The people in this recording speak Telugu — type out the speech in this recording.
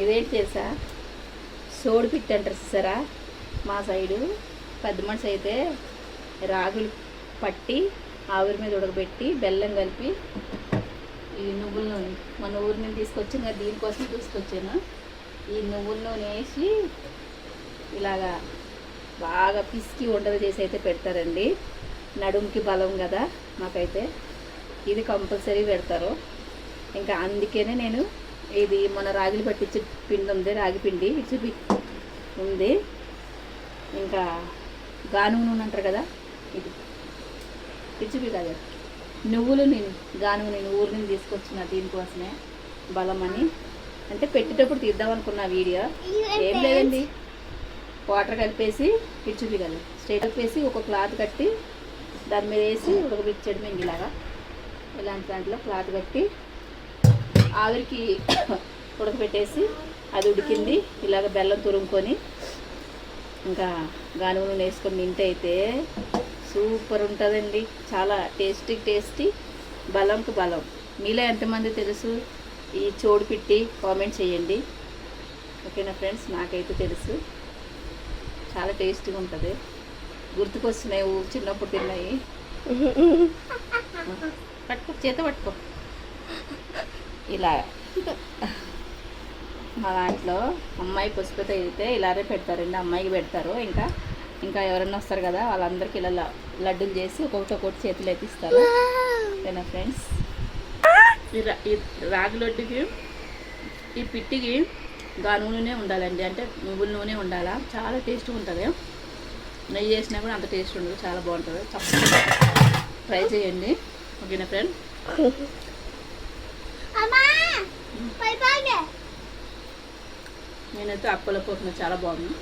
ఇదేంటి తెలుసా, సోడి పిట్టి అంటారు చూసారా. మా సైడు పెద్ద మనిషి అయితే రాగులు పట్టి ఆవిరి మీద ఉడకబెట్టి బెల్లం కలిపి ఈ నువ్వుల నూనె మన ఊరి నుంచి తీసుకొచ్చి ఇంకా దీనికోసం తీసుకొచ్చాను. ఈ నువ్వుల నూనె వేసి ఇలాగా బాగా పిసికి వంటలు చేసి అయితే పెడతారండి. నడుముకి బలం కదా మాకైతే ఇది కంపల్సరీ పెడతారు. ఇంకా అందుకనే నేను ఇది మన రాగిలు పట్టించి పిండి ఉంది, రాగి పిండి ఇచ్చి ఉంది. ఇంకా గానుగ నూనె అంటారు కదా, ఇది పిచ్చిపి కదా నువ్వులు నేను గానుగ నేను ఊరి నుంచి తీసుకొచ్చిన దీనికోసమే బలం అని. అంటే పెట్టేటప్పుడు తీద్దాం అనుకున్న వీడియో ఏం లేదండి, వాటర్ కలిపేసి పిచ్చిపి కదా స్ట్రైట్ కలిపేసి ఒక క్లాత్ కట్టి దాని మీద వేసి ఉడకబెట్టడం ఇలాగా. ఇలాంటి దాంట్లో క్లాత్ కట్టి ఆవిరికి ఉడకబెట్టేసి అది ఉడికింది ఇలాగ బెల్లం తురుముకొని ఇంకా గానుగ నూనె వేసుకొని తింటే అయితే సూపర్ ఉంటుందండి. చాలా టేస్టీ బలంకు బలం. మీలో ఎంతమంది తెలుసు ఈ చోడు పిట్టి కామెంట్ చేయండి. ఓకేనా ఫ్రెండ్స్, నాకైతే తెలుసు చాలా టేస్టీగా ఉంటుంది. గుర్తుకొస్తున్నాయి చిన్నప్పుడు తిన్నాయి. పట్టుకో, చేత పట్టుకో. ఇలా మా దాంట్లో అమ్మాయి పుష్పత అయితే ఇలానే పెడతారండి, అమ్మాయికి పెడతారు. ఇంకా ఎవరైనా వస్తారు కదా వాళ్ళందరికీ ఇలా లడ్డూలు చేసి ఒక్కొక్కటి చేతులు ఎత్తిస్తారు. ఓకేనా ఫ్రెండ్స్, ఈ రాగి లడ్డుకి ఈ పిట్టికి గానుగ నూనె ఉండాలండి, అంటే నువ్వుల నూనె ఉండాలా. చాలా టేస్ట్గా ఉంటుంది. నెయ్యి చేసినా కూడా అంత టేస్ట్ ఉండదు, చాలా బాగుంటుంది. తప్పకుండా ట్రై చేయండి. ఓకేనా ఫ్రెండ్. నేనైతే అప్పల పోసిన చాలా బాగుంది.